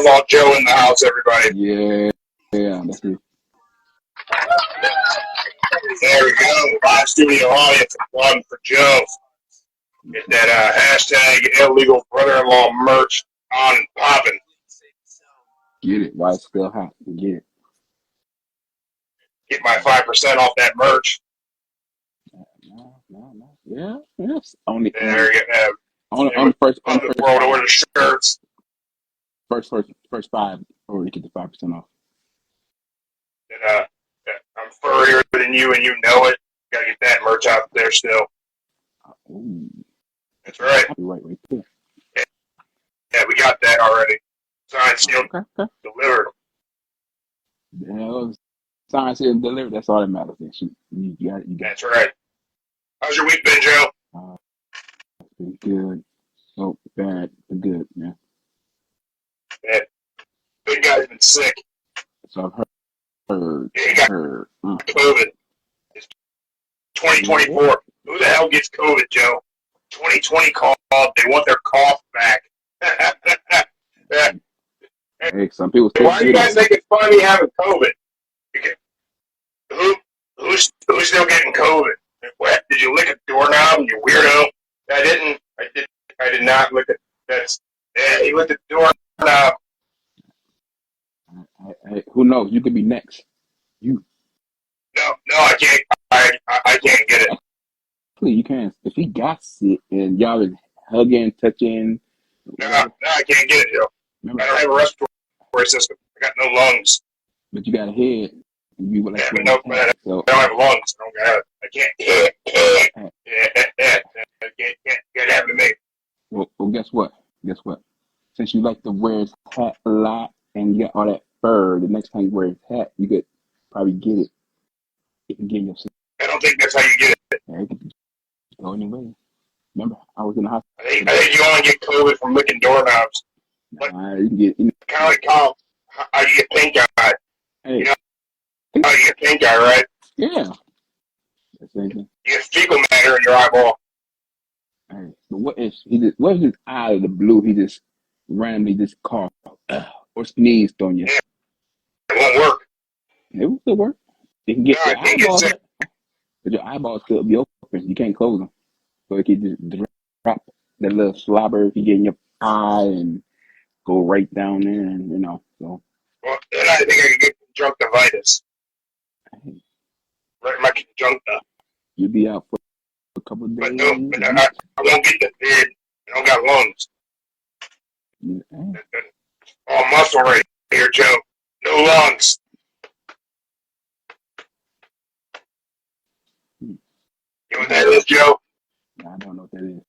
brother-in-law Joe in the house, everybody. Yeah, that's it. There we go. Live studio audience. One for Joe. Get that hashtag illegal brother-in-law merch on and popping. Get it while it's still hot. Get it. Get my 5% off that merch. No. Yeah, yes. Only There you go. on the first World order shirts. First 5 or you get the 5% off. And I'm furrier than you, and you know it. Gotta get that merch out there still. Ooh. That's right. Right there. Yeah, we got that already. Signed, sealed, Okay. delivered. Yeah, signed, sealed, delivered. That's all that matters. You got it. That's right. How's your week been, Joe? It's been good. Oh, bad, but good, man. Yeah. Big guy's been sick. So I've heard. Yeah, he got COVID. It's 2024. Who the hell gets COVID, Joe? 2020 called. They want their cough back. Yeah. Hey, some people. Why are you guys making fun of me having COVID? Who's still getting COVID? What? Did you lick a doorknob, you weirdo? I did not lick it. Yeah, he licked the doorknob. Hey, who knows? You could be next. You. No, I can't. I can't get it. Please, you can. If he got sick and y'all been hugging, touching. No, I can't get it, Joe. Remember, I don't have a respiratory system. I got no lungs. But you got a head. And you like yeah, but I don't have lungs. I can't. Can't happen to me. Well, guess what? Since you like to wear his hat a lot and you got all that fur, the next time you wear his hat, you could probably get it. You can get yourself. I don't think that's how you get it. Yeah, you can go anyway. Remember, I was in the hospital. I think you only get COVID from licking doorknobs. You can get kind of like how you get pink eye. Hey. You know how you get pink eye, right? Yeah. That's the same thing. You get fecal matter in your eyeball. Hey, but what if his eye of the blue? He just randomly just coughed or sneezed on you. Yeah. It won't work. It will still work. You can get no, your eyeballs, but your eyeballs still be open. You can't close them, so it can just drop that little slobber if you get in your eye and go right down there, and so. Well, then I think I could get conjunctivitis. Hey. Right in my conjuncta. You'll be out for a couple of days. But no, I won't get the vid. I don't got lungs. Yeah. All muscle right here, Joe. No lungs. You know what that is, Joe? I don't know what that is.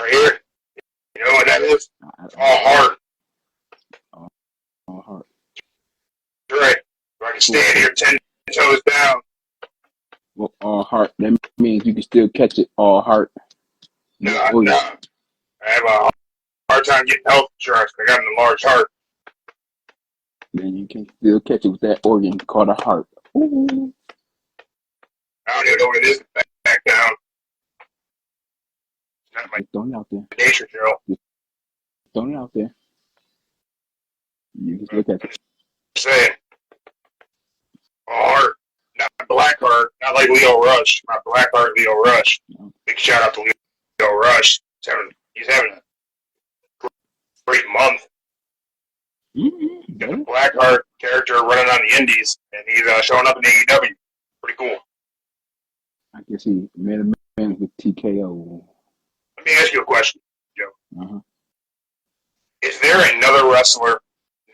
Right here. You know what that is? All heart. All heart. That's right. So I can stand here 10 toes down. Well, all heart. That means you can still catch it. All heart. No. I have a hard time getting health insurance because I got an enlarged heart. Then you can still catch it with that organ called a heart. Ooh. I don't even know what it is. Back down. Not my throwing it out there. Nature, Joe. Just throwing it out there. You can still catch it. Saying. All heart. Not black heart. Not like Leo Rush. Not black heart Leo Rush. No. Big shout out to Leo Rush. He's having a great month. Mm-hmm. Got the Blackheart character running on the Indies, and he's showing up in AEW. Pretty cool. I guess he made a man with TKO. Let me ask you a question, Joe. Uh-huh. Is there another wrestler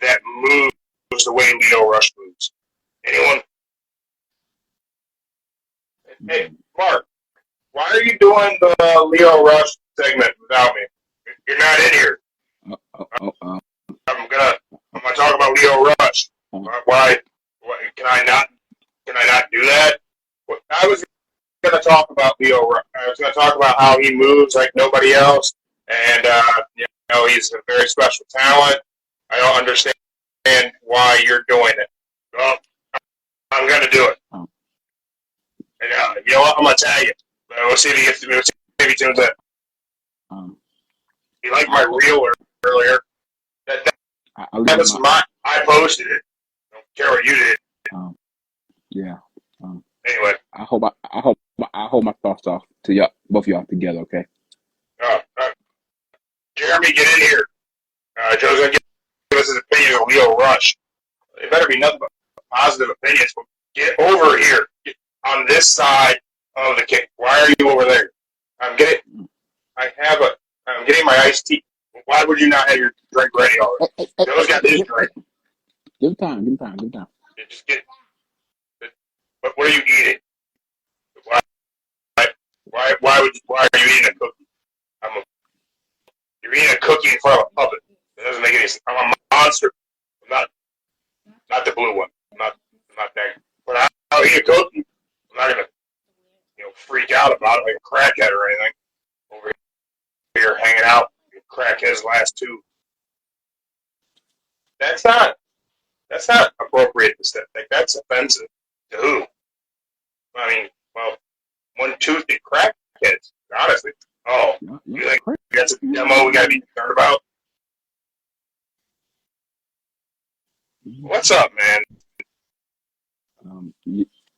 that moves the way Leo Rush moves? Anyone? Mm-hmm. Hey, Mark, why are you doing the Leo Rush segment without me? You're not in here. I'm gonna talk about Leo Rush. Why? Can I not do that? I was gonna talk about Leo Rush. I was gonna talk about how he moves like nobody else, and he's a very special talent. I don't understand why you're doing it. Well, I'm gonna do it. And you know what? I'm gonna tag you. We'll see if he tunes in. He liked my reel earlier. I'll leave That it was my. I posted it. I don't care what you did. um, yeah. Anyway, I hold my thoughts off to y'all, both of y'all together. Okay. uh, uh, Jeremy, get in here. Joe's gonna give us his opinion on Leo Rush. It better be nothing but positive opinions. Get over here. Get on this side of the cake. Why are you over there? I'm getting. I'm getting my iced tea. Why would you not have your drink ready already? Joe's got his drink. Give time. You just get. But what are you eating? Why? Why are you eating a cookie? You're eating a cookie in front of a puppet. It doesn't make any sense. I'm a monster. I'm not the blue one. I'm not that. But I'll eat a cookie. I'm not gonna, freak out about it like a crackhead or anything. Over here hanging out, crackhead's last two. That's not appropriate to say. Like that's offensive to who? I mean, well, one toothy crackheads. Honestly. Oh, you think that's a demo we gotta be concerned about? What's up, man?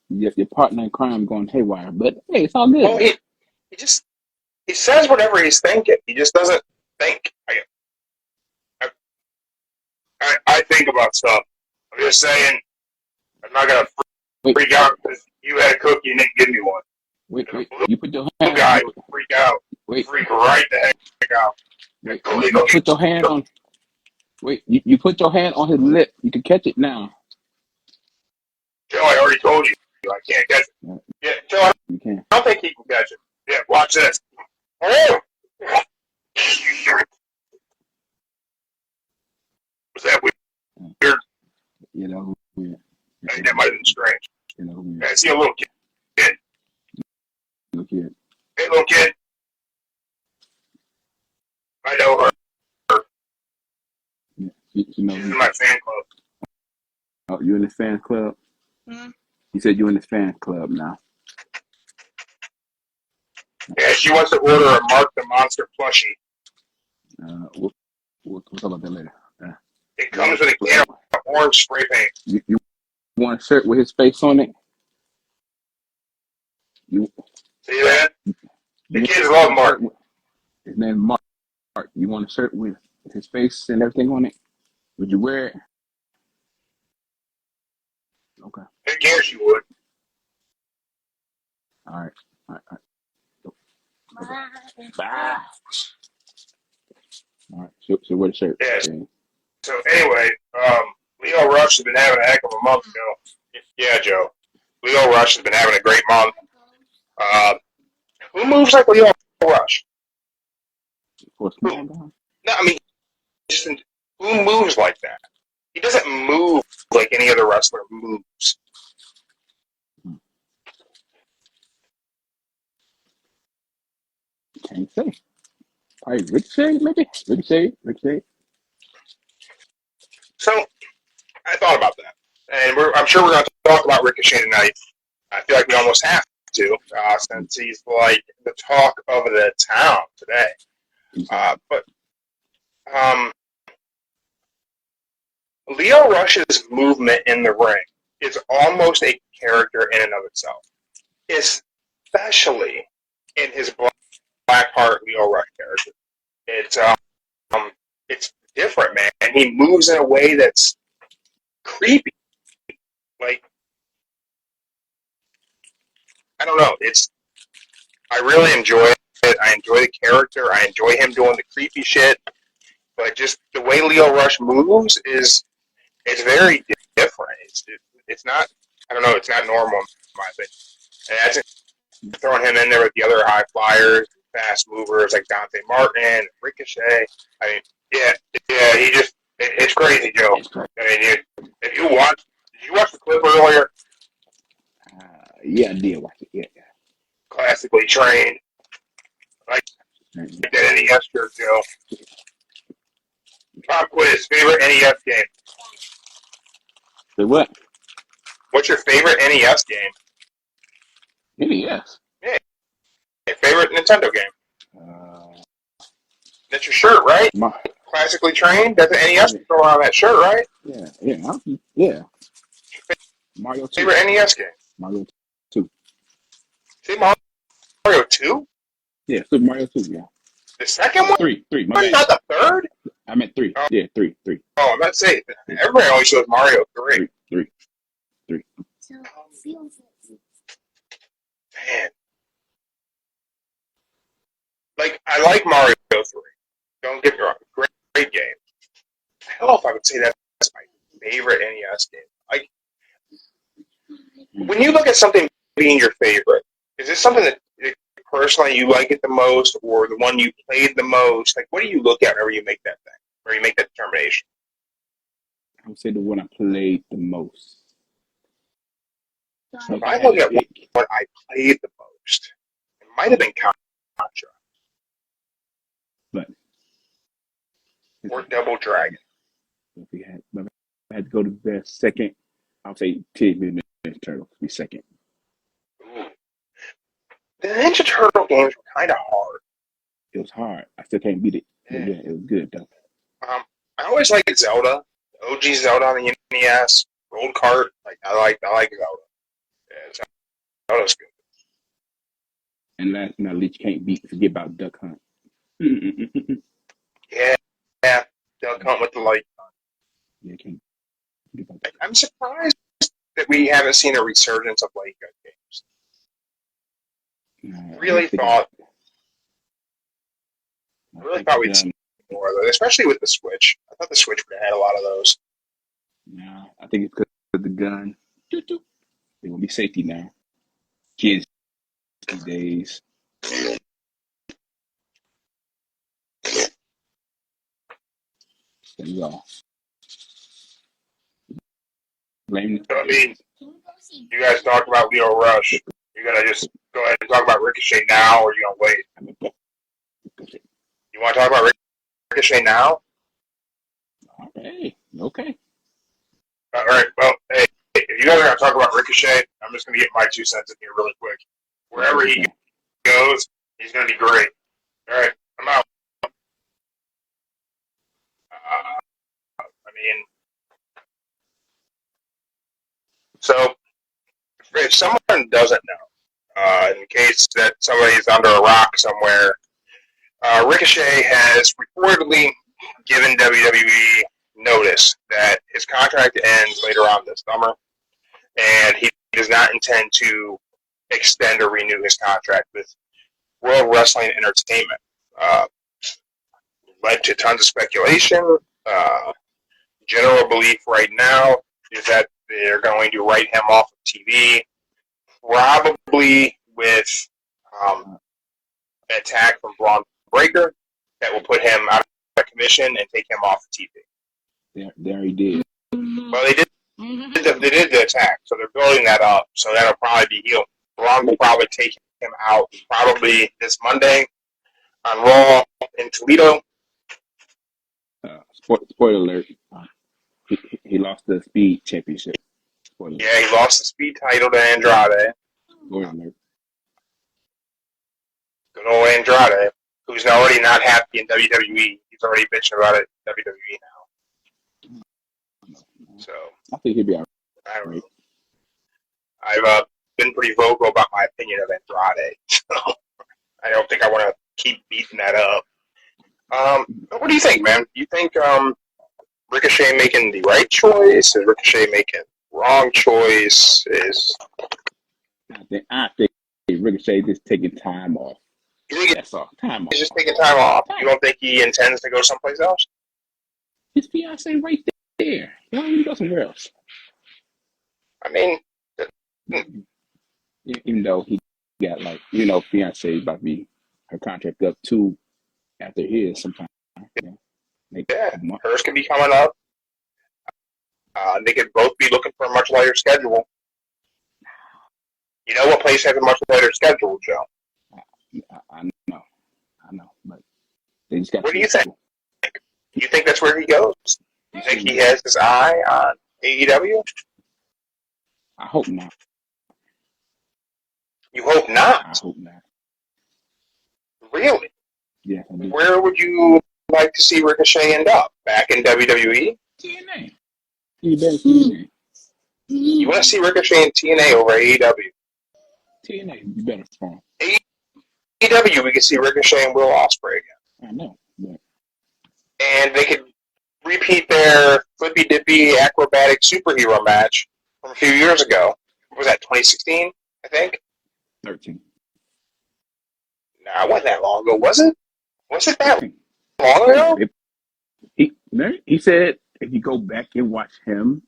Your partner in crime going haywire, but hey, it's all good. Well, he says whatever he's thinking. He just doesn't think. I think about stuff. I'm just saying. I'm not gonna freak out because you had a cookie and didn't give me one. Wait. You put your hand. Guy would freak out. Freak right the heck out. You put your hand on. Wait, you put your hand on his lip. You can catch it now. Joe, I already told you. I can't catch it. Yeah, Joe, I don't think he can catch it. Yeah, watch this. Oh! Was that weird? You know, weird. I think that might have been strange. You know, weird. I see a little kid. Little kid. Hey, little kid. I know her. Yeah, she's in my fan club. Oh, you in the fan club? Hmm? You said you in the fan club now. Yeah, she wants to order a Mark the Monster plushie. We'll talk about that later. It comes with a can of orange spray paint. You want a shirt with his face on it? See that? The kids love Mark. His name is Mark. You want a shirt with his face and everything on it? Would you wear it? Okay. I guess you would. All right. Bye. Bye. All right. So wear the shirt. Yes. Okay. So anyway, Leo Rush has been having a heck of a month, Joe. Yeah, Joe. Leo Rush has been having a great month. Who moves like Leo Rush? No, I mean, who moves like that? He doesn't move like any other wrestler moves. Can't say. Probably Ricochet, maybe? Ricochet. So, I thought about that. And I'm sure we're going to talk about Ricochet tonight. I feel like we almost have to, since he's like the talk of the town today. But Leo Rush's movement in the ring is almost a character in and of itself, especially in his Blackheart Leo Rush character. It's different, man, and he moves in a way that's creepy. Like, I don't know. I really enjoy it. I enjoy the character. I enjoy him doing the creepy shit. But just the way Leo Rush moves it's very different. It's not. I don't know. It's not normal in my opinion. And that's throwing him in there with the other high flyers, fast movers like Dante Martin, Ricochet. I mean, yeah. It's crazy, Joe. I mean, did you watch the clip earlier? Yeah, I did watch it. Yeah. Classically trained. Like that NES shirt, Joe. Pop quiz. Favorite NES game? Say what? What's your favorite NES game? NES. Yeah. Favorite Nintendo game? That's your shirt, right? classically trained. That's an NES controller on that shirt, right? Yeah. Mario 2. Favorite NES game? Mario 2. Say Mario 2? Yeah, Super Mario 2, yeah. The second one? 3, my bad. Not the third? I meant 3. Oh, Yeah, 3. I'm about to say, everybody always shows Mario 3. 3. Man. Like, I like Mario 3. Don't get me wrong. Great game. I don't know if I would say that's my favorite NES game. Like, when you look at something being your favorite, is this something that personally you like it the most, or the one you played the most? Like, what do you look at whenever you make that thing, or you make that determination? I would say the one I played the most. If I look at what I played the most, it might have been Contra. But or Double Dragon. If I had to go to the second, I'll say Teenage Mutant Ninja Turtles be second. Ooh. The Ninja Turtle games were kind of hard. It was hard. I still can't beat it. But yeah, it was good though. I always liked Zelda. OG Zelda on the NES. Gold Cart. Like I like Zelda. Yeah, Zelda's good. And last but not least, you can't forget about Duck Hunt. Yeah. Duck Hunt with the light. Yeah, can't forget about that. I'm surprised that we haven't seen a resurgence of light gun games. I really thought we'd see more of those, especially with the Switch. I thought the Switch would have had a lot of those. Yeah, I think it's because of the gun. There will be safety now. Kids these days. There you go. I mean, you guys talk about Leo Rush. You're going to just go ahead and talk about Ricochet now, or you going to wait? You want to talk about Ricochet now? Okay. All right. Well, hey, if you guys are going to talk about Ricochet, I'm just going to get my 2 cents in here really quick. Wherever he goes, he's going to be great. All right. I'm out. So if someone doesn't know, in case that somebody's under a rock somewhere, Ricochet has reportedly given WWE notice that his contract ends later on this summer, and he does not intend to extend or renew his contract with World Wrestling Entertainment. Led to tons of speculation. General belief right now is that they're going to write him off of TV, probably with an attack from Braun Breaker that will put him out of commission and take him off of TV. They already did. Well, they did the attack, so they're building that up. So that'll probably be healed. Braun will probably take him out probably this Monday on Raw in Toledo. Spoiler alert. He lost the Speed Championship. Spoiler. Yeah, he lost the Speed title to Andrade. Spoiler alert. Good old Andrade, who's already not happy in WWE. He's already bitching about it in WWE now. So I think he'll be all right. I don't know. I've been pretty vocal about my opinion of Andrade, so I don't think I want to keep beating that up. What do you think, man? Do you think Ricochet making the right choice? Is Ricochet making the wrong choice? I think Ricochet just taking time off. That's all. Time off. He's just taking time off. You don't think he intends to go someplace else? His fiance right there. Why don't you go somewhere else? I mean, even though he got fiance about to be her contract up too after his sometime. Yeah, hers could be coming up. They could both be looking for a much lighter schedule. You know what place has a much lighter schedule, Joe? I know, but they just got. What do you think? Do you think that's where he goes? Do you think he has his eye on AEW? I hope not. You hope not? I hope not. Really? Yeah. Where would you like to see Ricochet end up? Back in WWE? TNA. You better TNA. You want to see Ricochet in TNA over AEW? TNA, you better strong. AEW, we could see Ricochet and Will Ospreay again. I know. But And they could repeat their flippy dippy acrobatic superhero match from a few years ago. What was that, 2016, I think? 13. Nah, it wasn't that long ago, was it? Was it that long ago? He said if you go back and watch him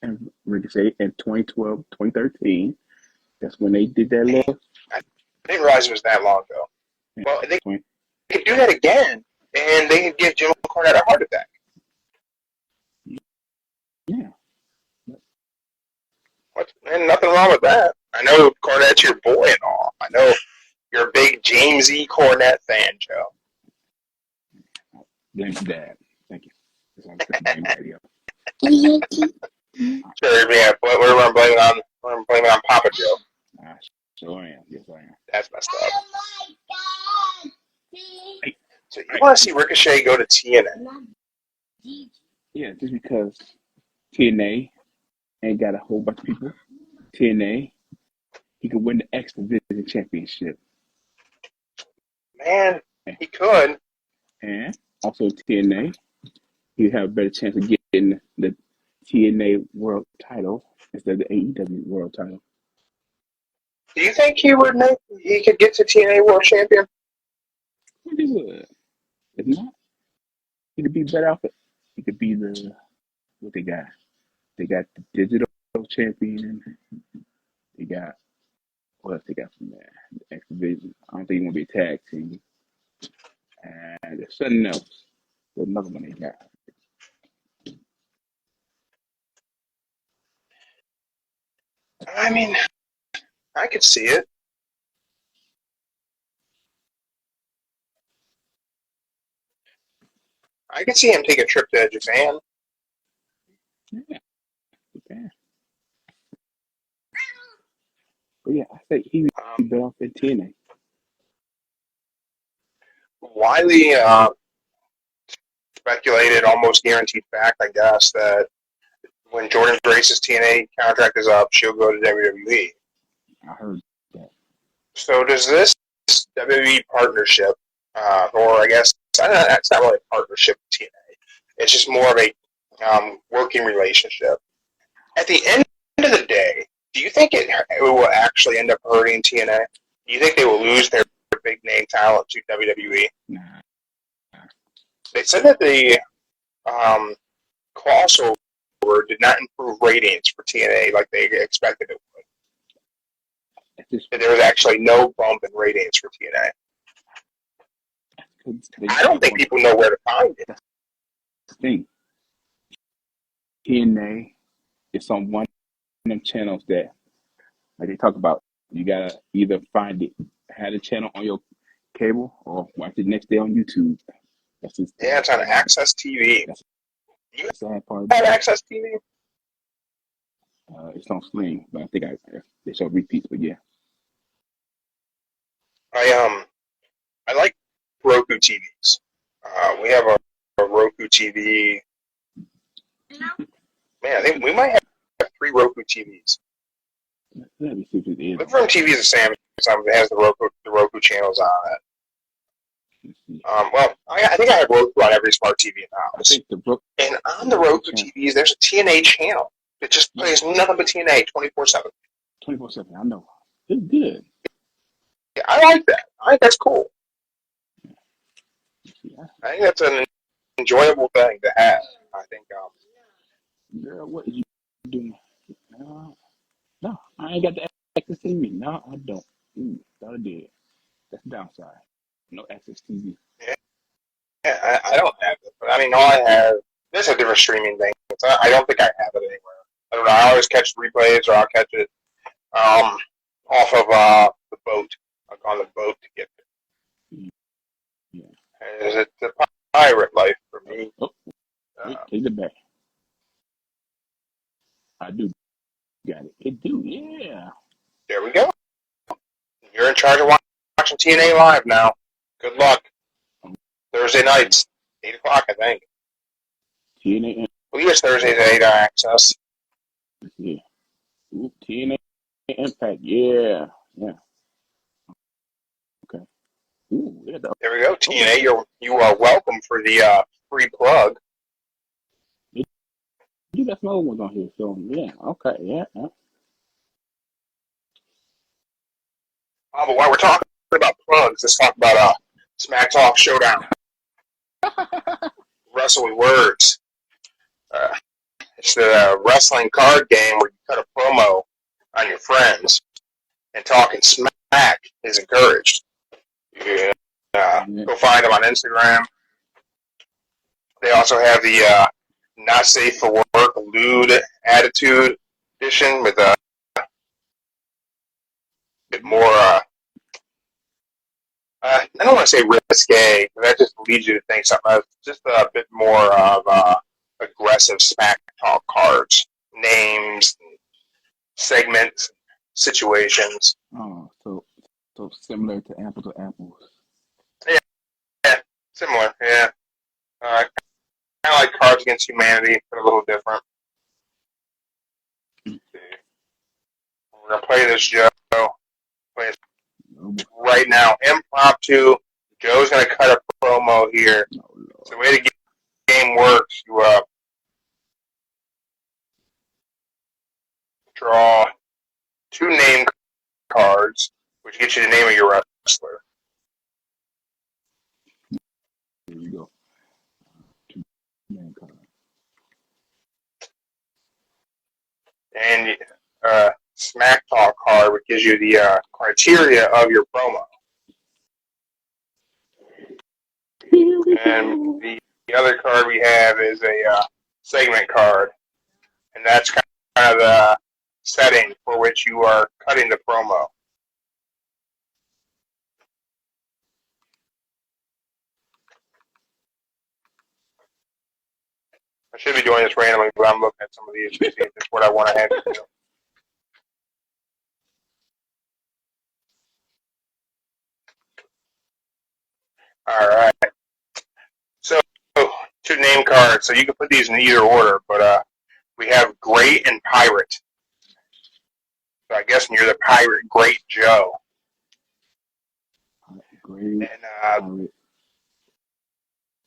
and Ricochet in 2012, 2013, that's when they did that little. I didn't realize it was that long ago. Well, they 20. could do that again, and they could give Jim Cornette a heart attack. Yeah. And nothing wrong with that. I know Cornette's your boy and all. I know you're a big James E. Cornette fan, Joe. Blame his dad. Thank you. Sure, yeah, but we're blaming on Papa Joe. I sure am. Yes, I am. That's messed up. So you want to see Ricochet go to TNA? Yeah, just because TNA ain't got a whole bunch of people. TNA, he could win the X Division Championship. Man, he could. And also TNA, he'd have a better chance of getting the TNA World Title instead of the AEW World Title. Do you think he could get to TNA World Champion? He would. If not, he could be better off. He could be what they got. They got the digital champion. They got what else they got from there? The X Division. I don't think he's gonna be a tag team. And there's something else. There's another one they got. I mean, I could see it. I could see him take a trip to Japan. Yeah. Japan. But yeah, I think he'd be better off in TNA. Wiley speculated, almost guaranteed fact, I guess, that when Jordan Grace's TNA contract is up, she'll go to WWE. I heard that. So does this WWE partnership, or I guess it's not really a partnership with TNA. It's just more of a working relationship. At the end of the day, do you think it will actually end up hurting TNA? Do you think they will lose their big name talent to WWE? Nah. They said that the crossover did not improve ratings for TNA like they expected it would. That there was actually no bump in ratings for TNA. I don't think people know where to find it. That's the thing. TNA is on one of them channels that, like they talk about, you gotta either find it, have the channel on your cable, or watch it next day on YouTube. That's just, yeah, it's on Access TV. You the sad part. have Access TV? It's on Sling, but I think they show repeats. But yeah, I like Roku TVs. We have a Roku TV. Man, I think we might have 3 Roku TVs. let me see if it is. Living Room TV is the same. It has the Roku channels on it. Well, I think I have Roku on every smart TV in the house. And on the Roku TVs, there's a TNA channel that just plays nothing but TNA 24/7. 24/7. I know. It's good. Yeah, I like that. I think that's cool. Yeah. I think that's an enjoyable thing to have. I think. Girl, what are you doing? No, I ain't got the access TV. No, I don't. Thought I did. That's the downside. No access TV. Yeah, I don't have it. But I mean, all I have, there's a different streaming thing. I don't think I have it anywhere. I don't know. I always catch replays, or I'll catch it off of the boat. I'll go on the boat to get it. Yeah. And it's a pirate life for me. Take it back. I do got it. It do, yeah. There we go. You're in charge of watching TNA live now. Good luck. Thursday nights, 8 o'clock, I think. TNA. I believe it's Thursdays at 8 on Access. Yeah. Ooh, TNA Impact. Yeah. Yeah. Okay. Ooh, yeah. There we go. TNA, you are welcome for the free plug. You got some other ones on here, so yeah. Okay. Yeah. But while we're talking about plugs, let's talk about Smack Talk Showdown. Wrestle with Words. It's the wrestling card game where you cut a promo on your friends, and talking smack is encouraged. You can go find them on Instagram. They also have the Not Safe for Work Lewd Attitude edition with a bit more, I don't want to say risque, that just leads you to think something else. Just a bit more of aggressive smack talk cards, names, segments, situations. Oh, so similar to Apples. Yeah, similar, yeah. Kind of like Cards Against Humanity, but a little different. We're going to play this, Joe. Play this right now. Impromptu. Joe's going to cut a promo here. So the way the game works, you draw 2 name cards, which gets you the name of your wrestler. There you go. 2 name cards. And Smack Talk card, which gives you the criteria of your promo. And the other card we have is a segment card, and that's kind of the setting for which you are cutting the promo. I should be doing this randomly, but I'm looking at some of these to see if it's what I want to handle. All right. So, 2 name cards. So you can put these in either order, but we have Great and Pirate. So I guess you're the Pirate, Great Joe. Great and, Pirate.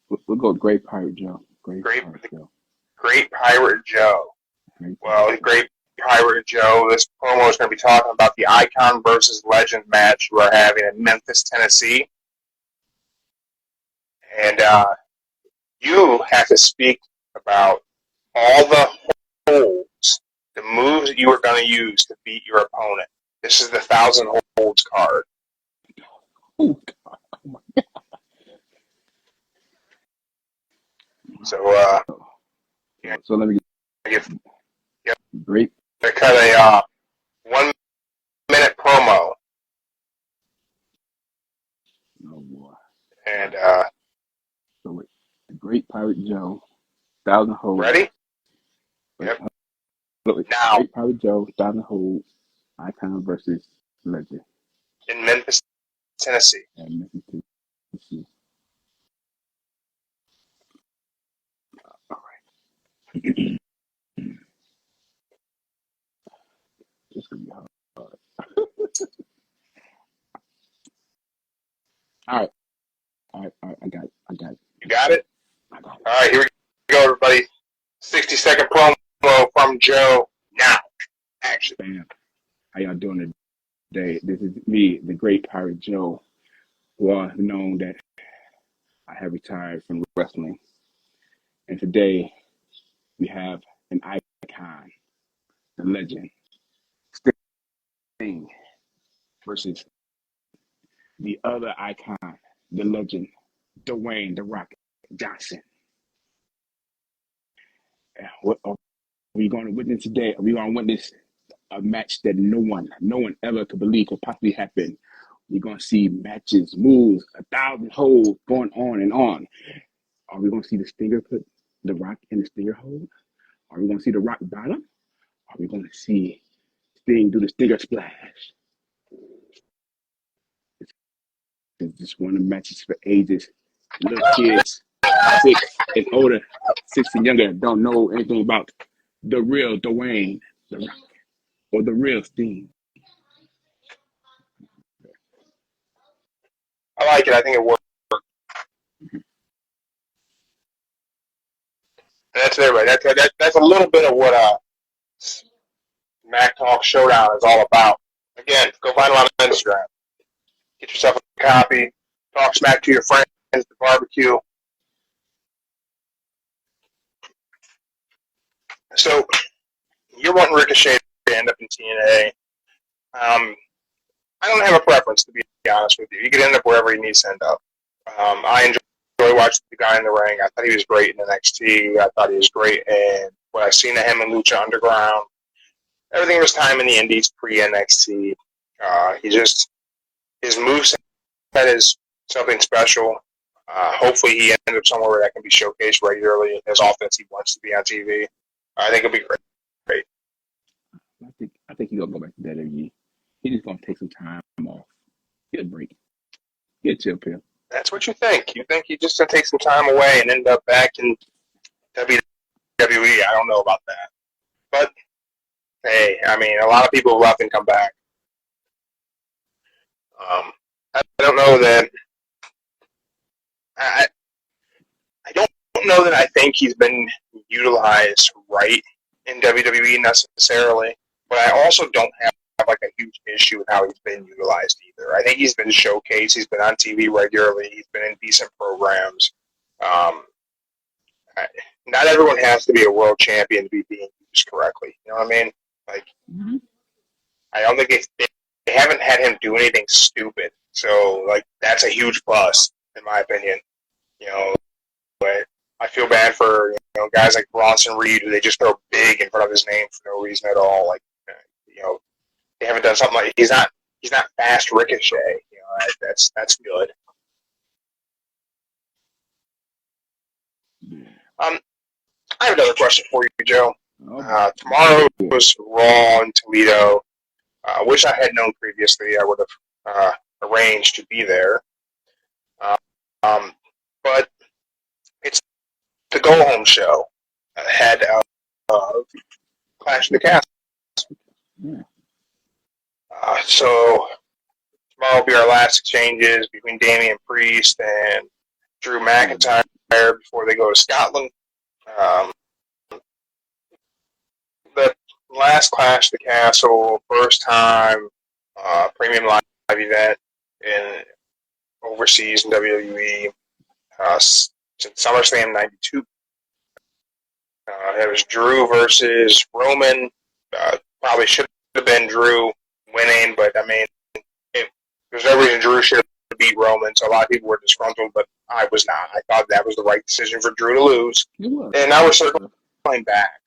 We'll go Great Pirate Joe. Great Pirate Joe. Great Pirate Joe. Great Pirate Joe. This promo is going to be talking about the Icon versus Legend match we are having in Memphis, Tennessee. And you have to speak about all the holds, the moves that you are going to use to beat your opponent. This is the 1,000 holds card. Oh, God. Oh, my God. So, so let me get great. I cut a 1 minute promo. Oh, boy. And, so wait. Great Pirate Joe, 1,000 holds. Ready? Yep. Now. Great Pirate Joe, 1,000 holds, Icon versus Legend. In Memphis, Tennessee. And Memphis, Tennessee. All right. This could be hard. All right. I got it. You got it? I got it. All right, here we go, everybody. 60-second promo from Joe now. Action. Bam. How y'all doing today? This is me, the Great Pirate Joe, who are known that I have retired from wrestling. And today we have an icon, the legend, Sting, versus the other icon, the legend, Dwayne "The Rock" Johnson. What are we going to witness today? Are we going to witness a match that no one ever could believe could possibly happen? We're going to see matches, moves, 1,000 holes going on and on. Are we going to see the Stinger put the Rock in the Stinger hole? Are we going to see the Rock bottom? Are we going to see Sting do the Stinger splash? It's just one of the matches for ages. Little kids 6 and older, 6 and younger don't know anything about the real Dwayne the Rock or the real Sting. I like it. I think it works. That's everybody. That's a little bit of what Mac Talk Showdown is all about. Again, go find them on Instagram. Get yourself a copy. Talk smack to your friends at the barbecue. So you're wanting Ricochet to end up in TNA. I don't have a preference, to be honest with you. He could end up wherever he needs to end up. I enjoy watching the guy in the ring. I thought he was great in NXT. I thought he was great in what I've seen of him in Lucha Underground. Everything was time in the Indies pre-NXT. His moveset is something special. Hopefully he ends up somewhere where that can be showcased regularly as often as he wants to be on TV. I think it'll be great. I think he's gonna go back to WWE. He's just gonna take some time off. Get a break. Get a chill pill. That's what you think. You think he's just gonna take some time away and end up back in WWE. I don't know about that. But hey, I mean, a lot of people have left and come back. I don't know that. I don't know that I think he's been utilized right in WWE necessarily, but I also don't have like a huge issue with how he's been utilized either. I think he's been showcased. He's been on TV regularly. He's been in decent programs. Not everyone has to be a world champion to be being used correctly. You know what I mean? Like, I don't think they haven't had him do anything stupid. So, like, that's a huge plus, in my opinion. You know, but I feel bad for, guys like Bronson Reed, who they just throw big in front of his name for no reason at all. Like, they haven't done something like he's not fast Ricochet. That's good. I have another question for you, Joe. Tomorrow was Raw in Toledo. I wish I had known previously. I would have arranged to be there. But it's the go-home show ahead of Clash of the Castle. So tomorrow will be our last exchanges between Damian Priest and Drew McIntyre before they go to Scotland. The last Clash of the Castle, first time premium live event in overseas in WWE since SummerSlam '92. It was Drew versus Roman. Probably should have been Drew winning, but I mean, there's no reason Drew should have beat Roman, so a lot of people were disgruntled, but I was not. I thought that was the right decision for Drew to lose. And now we're circling back.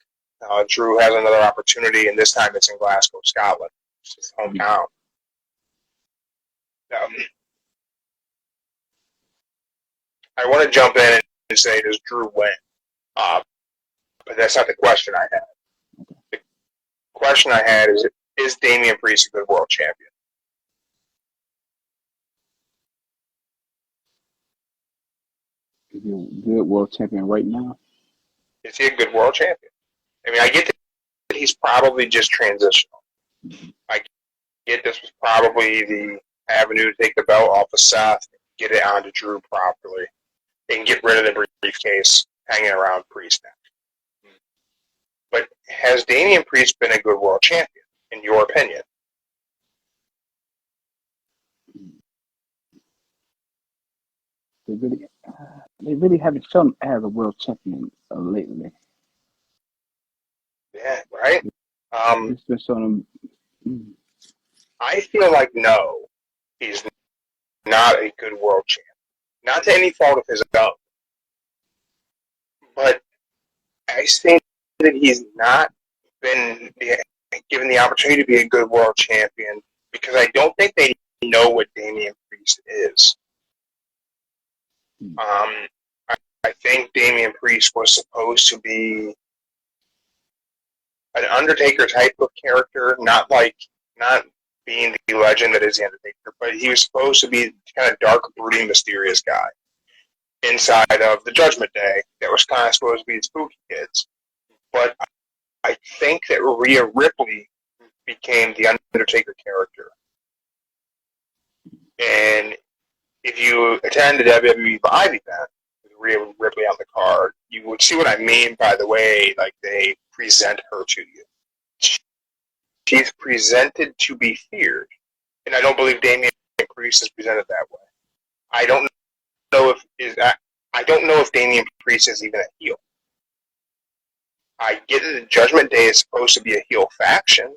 Drew has another opportunity, and this time it's in Glasgow, Scotland. It's his hometown. I want to jump in and say, does Drew win? But that's not the question I had. The question I had is Damian Priest a good world champion? Is he a good world champion right now? Is he a good world champion? I mean, I get that he's probably just transitional. I get this was probably the avenue to take the belt off of Seth, get it onto Drew properly, and get rid of the briefcase hanging around Priest neck. But has Damian Priest been a good world champion, in your opinion? They really haven't shown him as a world champion lately. Yeah, right? It's been showing him. I feel like no, he's not a good world champion. Not to any fault of his own. But I think that he's not been given the opportunity to be a good world champion because I don't think they know what Damian Priest is. I think Damian Priest was supposed to be an Undertaker type of character, not being the legend that is the Undertaker, but he was supposed to be kind of dark, brooding, mysterious guy. inside of the Judgment Day that was kind of supposed to be the spooky kids. But I think that Rhea Ripley became the Undertaker character. And if you attend the WWE Live event with Rhea Ripley on the card, you would see what I mean by the way like they present her to you. She's presented to be feared, and I don't believe Damian Priest is presented that way. I don't know if Damian Priest is even a heel. I get that the Judgment Day is supposed to be a heel faction,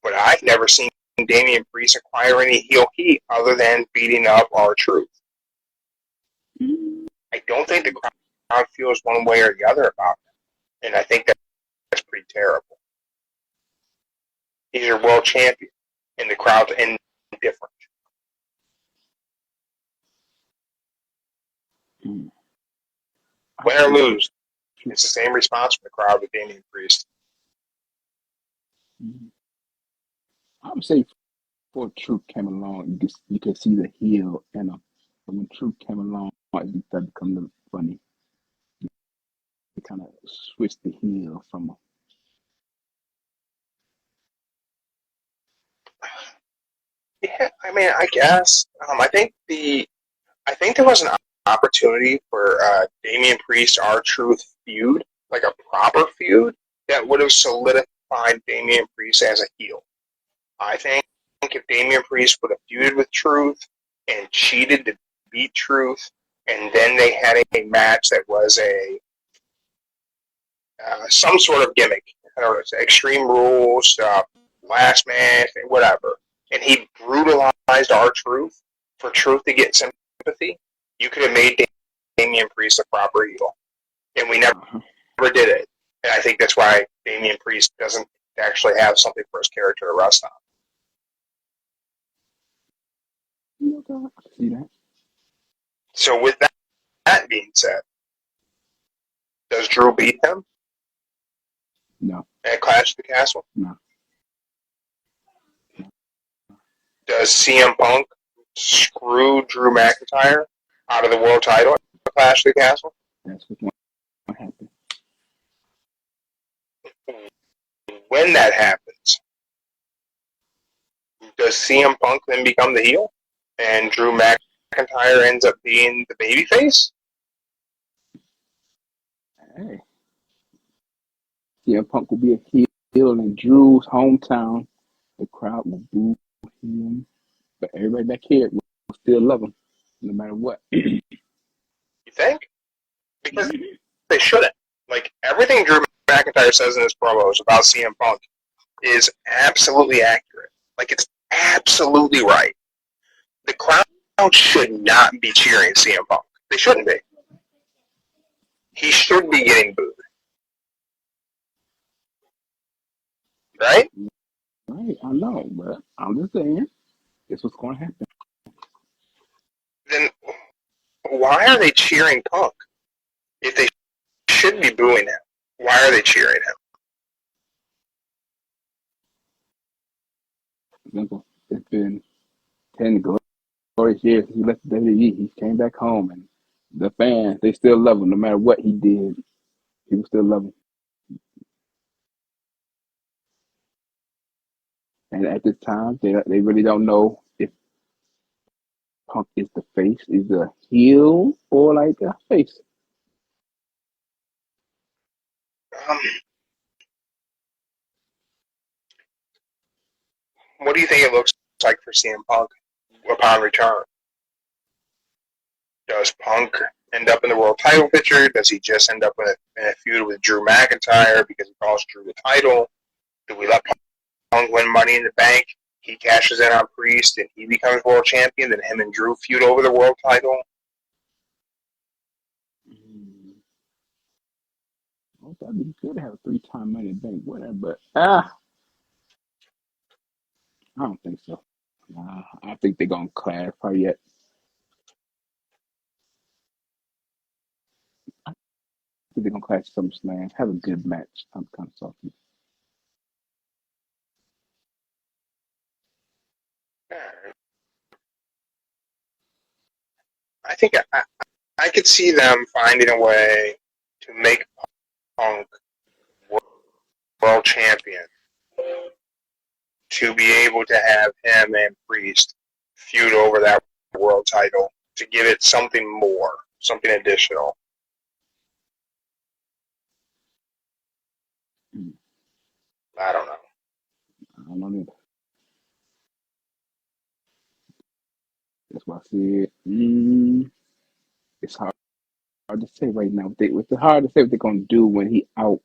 but I've never seen Damian Priest acquire any heel heat other than beating up R-Truth. I don't think the crowd feels one way or the other about him, and I think that's pretty terrible. He's your world champion, and the crowd's indifferent. Win or lose, it's the same response from the crowd with Damian Priest. I would say before Truth came along, you could see the heel in him. But when Truth came along, it started to become a little funny. They kind of switched the heel from him. Yeah, I mean, I guess. I think there was an opportunity for Damian Priest R-Truth feud, like a proper feud, that would have solidified Damian Priest as a heel. I think if Damian Priest would have feuded with Truth and cheated to beat Truth, and then they had a match that was a some sort of gimmick, I don't know, Extreme Rules, Last Man, whatever, and he brutalized R-Truth for Truth to get sympathy, you could have made Damian Priest a proper heel. And we never did it. And I think that's why Damian Priest doesn't actually have something for his character to rest on. See that? So with that being said, does Drew beat him? No. At Clash of the Castle? No. Does CM Punk screw Drew McIntyre out of the world title at Clash of the Castle? That's what's going to happen. When that happens, does CM Punk then become the heel? And Drew McIntyre ends up being the babyface? Hey. CM Punk will be a heel in Drew's hometown. The crowd will boo him. But everybody back here will still love him, no matter what. You think? Because they shouldn't. Like, everything Drew McIntyre says in his promos about CM Punk is absolutely accurate. Like, it's absolutely right. The crowd should not be cheering CM Punk. They shouldn't be. He should be getting booed. Right? Right, I know, but I'm just saying, this what's going to happen. Then why are they cheering Punk? If they should be booing him, why are they cheering him? Simple. It's been 10 glorious years since he left the WWE. He came back home, and the fans, they still love him no matter what he did. People still love him. And at this time, they really don't know if Punk is the face, is a heel, or like a face. What do you think it looks like for CM Punk upon return? Does Punk end up in the world title picture? Does he just end up in a feud with Drew McIntyre because he calls Drew the title? Do we let Punk win Money in the Bank? He cashes in on Priest and he becomes world champion. Then him and Drew feud over the world title. Well, that'd be good to have a 3-time Money in the Bank winner, but I don't think so. I think they're gonna clarify yet. I think they're gonna clash SummerSlam, have a good match. I'm kind of salty. I think I could see them finding a way to make Punk world champion, to be able to have him and Priest feud over that world title, to give it something more, something additional. I don't know. I don't know either. That's why I said it's hard to say right now. It's hard to say what they're gonna do when he out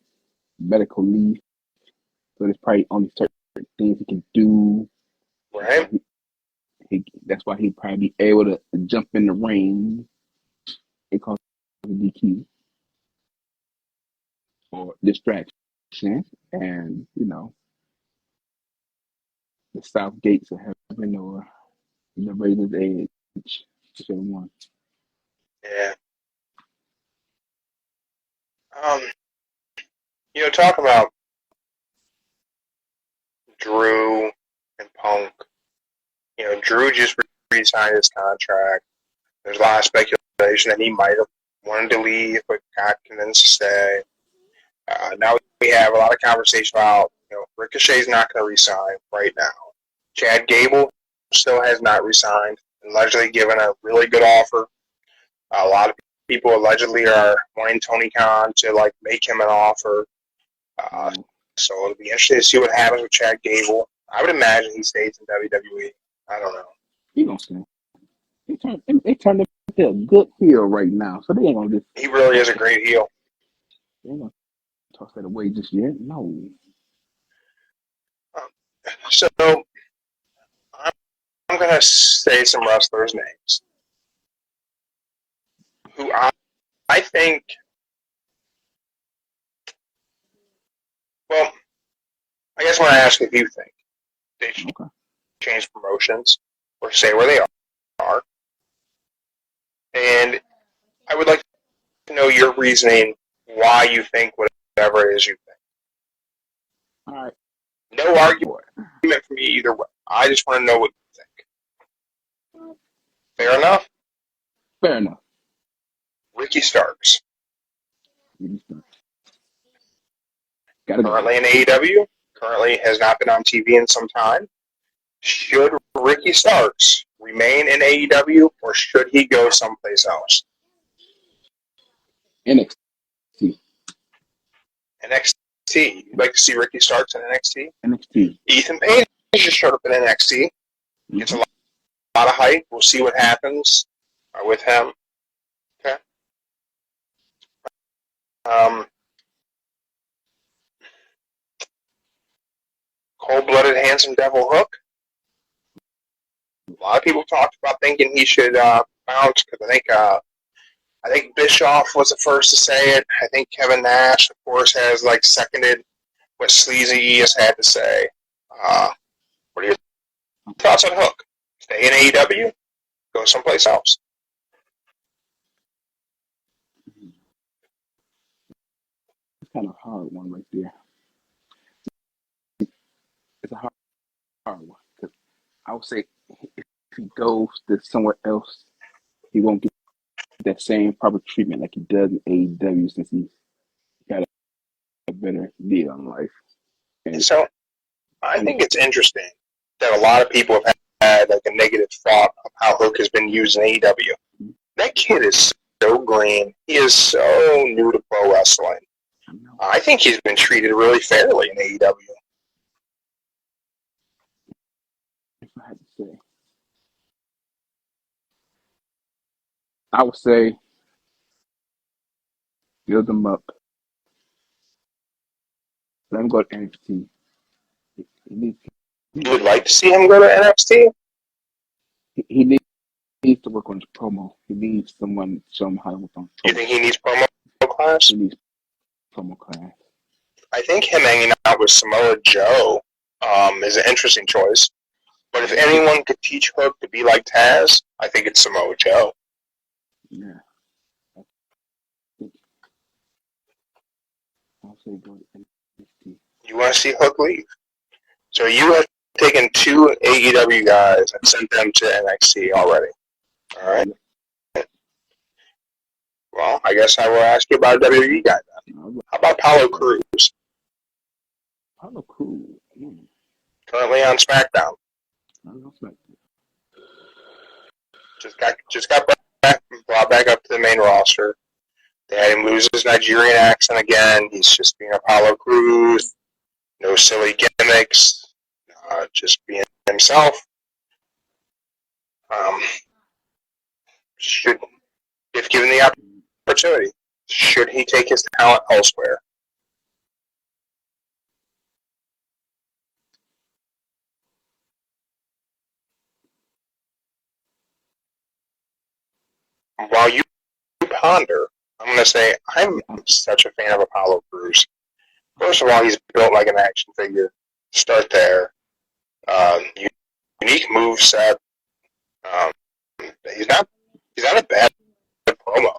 medical leave. So there's probably only certain things he can do. Right? That's why he'd probably be able to jump in the ring and cause a DQ or distraction, and the South Gates of Heaven or the Razor's Edge, whichever one. Yeah. Talk about Drew and Punk. Drew just re-signed his contract. There's a lot of speculation that he might have wanted to leave, but got convinced to stay. Now we have a lot of conversation about, Ricochet's not going to resign right now. Chad Gable still has not resigned, allegedly given a really good offer. A lot of people allegedly are wanting Tony Khan to make him an offer. So it'll be interesting to see what happens with Chad Gable. I would imagine he stays in WWE. I don't know. He gonna stay. They turned him into a good heel right now, so they ain't gonna just. He really is a great heel. They ain't gonna toss that away just yet. No. So I'm gonna say some wrestlers' names who I think. Well, I guess when I ask if you think they should change promotions or stay where they are, and I would like to know your reasoning why you think whatever it is you think. All right. No argument from me either way. I just want to know what you think. Fair enough? Fair enough. Ricky Starks. Currently in AEW. Currently has not been on TV in some time. Should Ricky Starks remain in AEW or should he go someplace else? NXT. NXT. You'd like to see Ricky Starks in NXT? NXT. Ethan Page just showed up in NXT. Gets a lot of hype. We'll see what happens with him. Okay. Cold-blooded, handsome devil Hook. A lot of people talked about thinking he should bounce because I think Bischoff was the first to say it. I think Kevin Nash, of course, has seconded what Sleazy has had to say. What are your thoughts on Hook? Stay in AEW? Go someplace else? It's kind of a hard one right there. It's a hard one because I would say if he goes to somewhere else, he won't get that same proper treatment like he does in AEW since he's got a better deal in life. And so I think it's interesting that a lot of people have had a negative thought of how Hook has been used in AEW. That kid is so green. He is so new to pro wrestling. I think he's been treated really fairly in AEW. If I had to say, I would say build him up. Let him go to NXT. You would like to see him go to NXT? He needs to work on his promo. He needs someone to show him how to work on promo. You think he needs promo class? He needs promo class. I think him hanging out with Samoa Joe is an interesting choice. But if anyone could teach Hook to be like Taz, I think it's Samoa Joe. Yeah. I'll say go to NXT. You want to see Hook leave? So you have taken 2 AEW guys and sent them to NXT already. All right. Well, I guess I will ask you about a WWE guy then. How about Apollo Crews? Apollo Crews. Currently on SmackDown. Just got brought back up to the main roster. They had him lose his Nigerian accent again. He's just being Apollo Crews. No silly gimmicks. Just being himself. Should, if given the opportunity, should he take his talent elsewhere? While you ponder, I'm going to say I'm such a fan of Apollo Crews. First of all, he's built like an action figure. Start there. Unique move set. He's not a bad promo.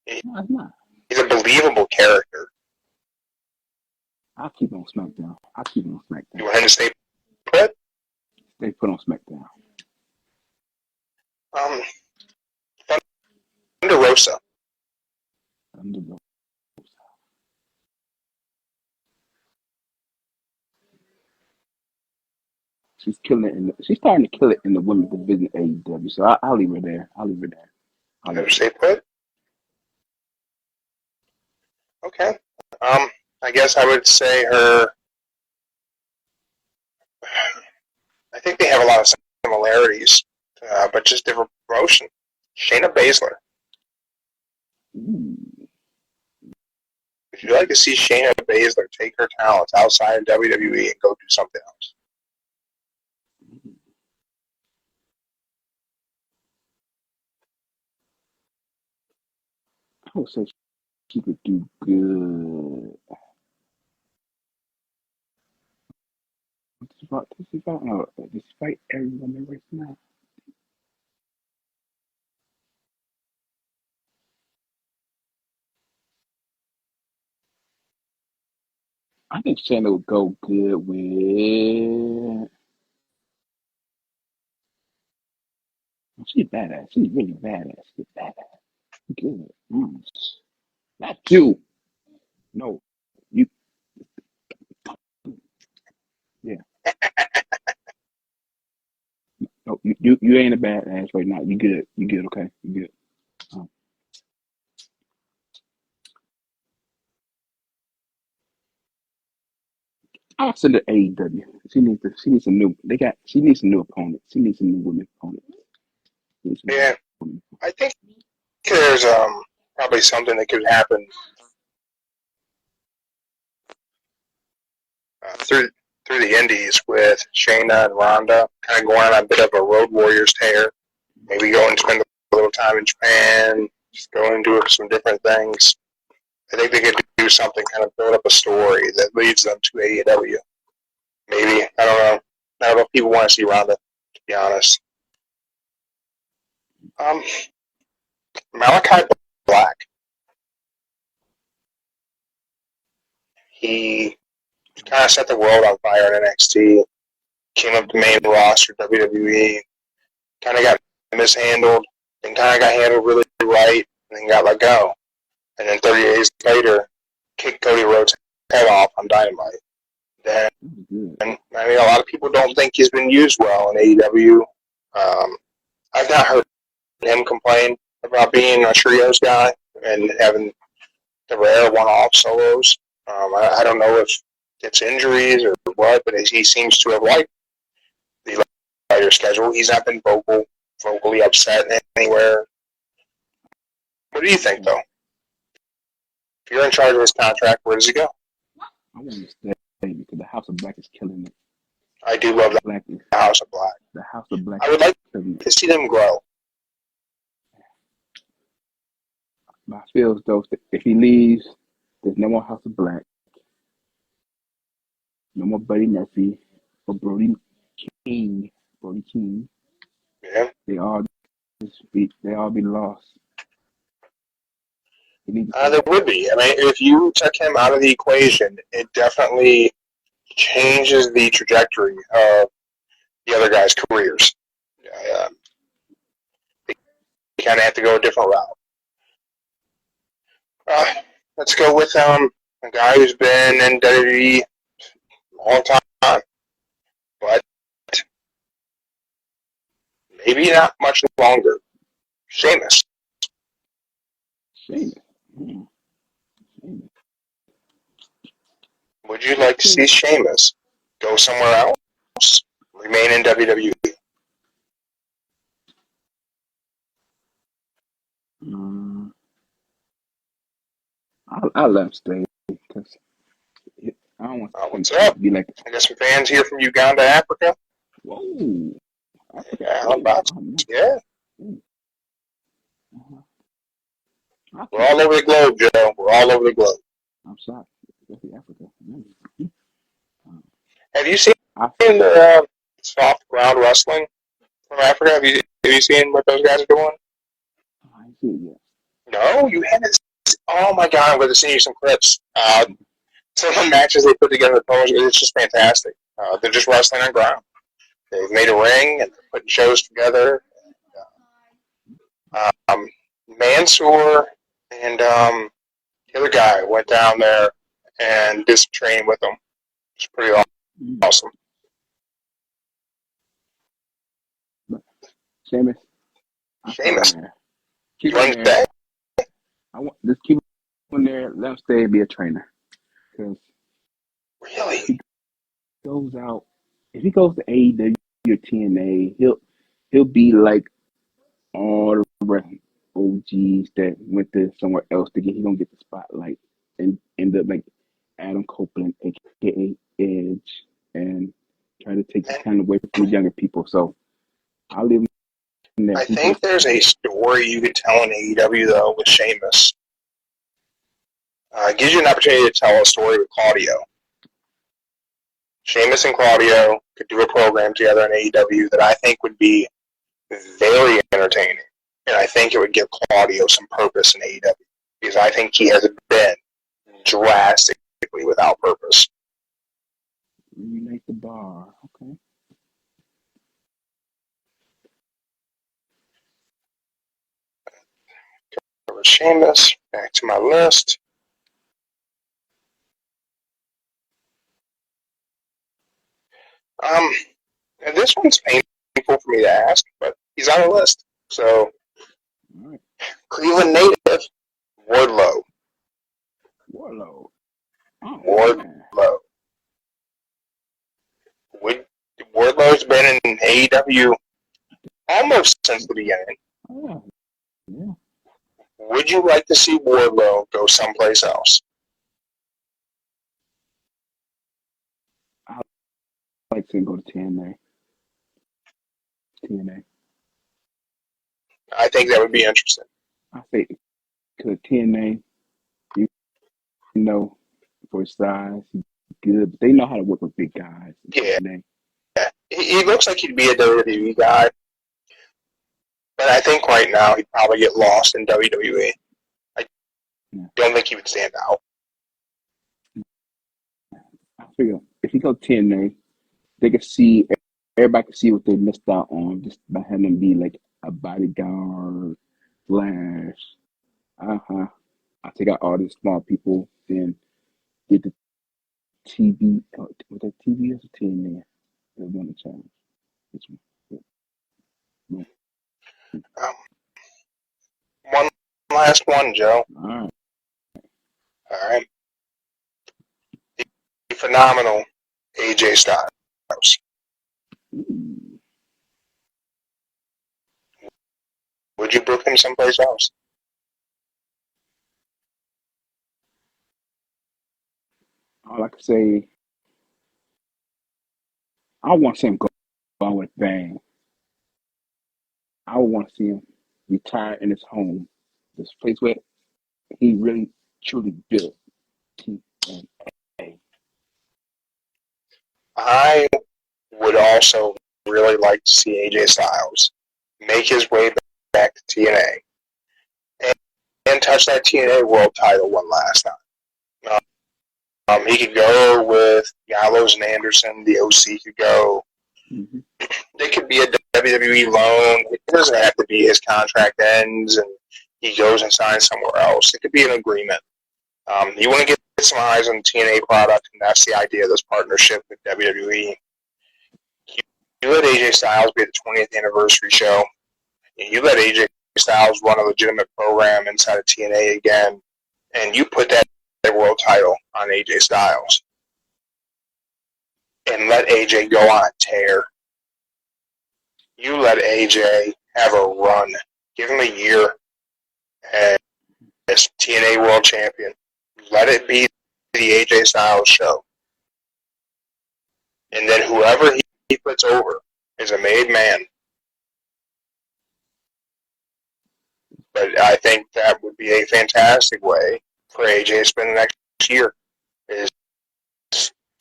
He's a believable character. I'll keep on SmackDown. You want him to stay put? Stay put on SmackDown. Thunder Rosa. She's killing it. She's starting to kill it in the women's division AEW. So I'll leave her there. Never stay put. Okay. I guess I would say her. I think they have a lot of similarities, but just different promotion. Shayna Baszler. Would you like to see Shayna Baszler take her talents outside of WWE and go do something else? I would say she could do good. Despite everyone right now. I think Shayna would go good with. She's badass. She's really badass. She's badass. Good. Not you. No. You. Yeah. No, you ain't a badass right now. You good. You good, okay? You good. I'll send her AEW. She needs some new opponents. She needs some new women opponents. Yeah. I think there's probably something that could happen through the indies with Shayna and Ronda kind of going on a bit of a Road Warriors tear. Maybe go and spend a little time in Japan, just go and do some different things. I think they could do something, kind of build up a story that leads them to AEW. Maybe. I don't know. I don't know if people want to see Ronda, to be honest. Malachi Black. He kind of set the world on fire in NXT. Came up the main roster, WWE. Kind of got mishandled, and kind of got handled really right, and then got let go. And then 30 days later, kicked Cody Rhodes' head off on Dynamite. Then, and I mean, a lot of people don't think he's been used well in AEW. I've not heard him complain about being a trios guy and having the rare one-off solos. I don't know if it's injuries or what, but he seems to have liked the lighter schedule. He's not been vocally upset anywhere. What do you think, though? If you're in charge of his contract, where does he go? I want to stay because the House of Black is killing it. I do love the House of Black. The House of Black. I would like to see them grow. I feel as though if he leaves, there's no more House of Black, no more Buddy Murphy or Brody King. Yeah. They all be lost. There would be. I mean, if you took him out of the equation, it definitely changes the trajectory of the other guys' careers. They kind of have to go a different route. Let's go with a guy who's been in WWE a long time, but maybe not much longer. Sheamus. Sheamus. Mm, Sheamus. Would you like to see Sheamus go somewhere else? Remain in WWE? Mm, I let him stay because I don't want him What's to up? be like, I got some fans here from Uganda, Africa. whoa, Africa. Yeah, Oh, Box. oh no. Yeah. Uh-huh. I'll We're keep all it. over the globe, Joe. We're all over the globe. I'm sorry. Especially Africa. Um, Have you seen I, the soft ground wrestling from Africa? Have you seen what those guys are doing? I see it yet. No, you haven't. Oh my God, I'm going to send you some clips. Some of the matches they put together, it's just fantastic. They're just wrestling on ground. They've made a ring and they're putting shows together. Um, Mansoor and the other guy went down there and did some training with them. It's pretty awesome. But Sheamus, I keep him Sheamus, there. you Keep him want to there. stay? I want just keep him there. Let him stay and be a trainer. Because Really? if he goes out, if he goes to AEW or TNA, he'll be like all the rest OGs that went to somewhere else to get. He gonna get the spotlight and end up like Adam Copeland, aka Edge, and try to take the And time away from the younger people. So I'll leave him there. I He's my think there's a story you could tell in AEW, though, with Sheamus. It gives you an opportunity to tell a story with Claudio. Sheamus and Claudio could do a program together in AEW that I think would be very entertaining. And I think it would give Claudio some purpose in AEW. Because I think he has been drastically without purpose. reunite the bar. Okay. Over Sheamus, back to my list. And this one's painful for me to ask, but he's on the list. So, All right. Cleveland native, Wardlow. Warlow. Oh man. Wardlow. Wardlow's been in AEW almost since the beginning. Oh yeah. Would you like to see Wardlow go someplace else? I like to go to TNA. TNA. I think that would be interesting. I say because TNA, you know, for his size, he's good, but they know how to work with big guys in Yeah. TNA. He looks like he'd be a WWE guy, but I think right now he'd probably get lost in WWE. I don't think he would stand out. I figure if he go TNA, they could see everybody could see what they missed out on just by having him be like a bodyguard, Flash. I take out all the small people, then get the TV. Was that TV or TNA? The one the challenge. Which one? Um, one last one, Joe. All right. All right. The phenomenal AJ Styles. Ooh. Would you book him someplace else? All I can say, I want to see him go on with bang. I would want to see him retire in his home, this place where he really truly built TNA. I would also really like to see AJ Styles make his way back to TNA and touch that TNA World title one last time. He could go with Gallows and Anderson. The OC could go. Mm-hmm. They could be a WWE loan. It doesn't have to be his contract ends and he goes and signs somewhere else. It could be an agreement. You want to get some eyes on the TNA product, and that's the idea of this partnership with WWE. You let AJ Styles be at the 20th anniversary show, and you let AJ Styles run a legitimate program inside of TNA again, and you put that world title on AJ Styles, and let AJ go on a tear. You let AJ have a run. Give him a year as TNA World Champion. Let it be the AJ Styles show. And then whoever he puts over is a made man. But I think that would be a fantastic way for AJ to spend the next year, is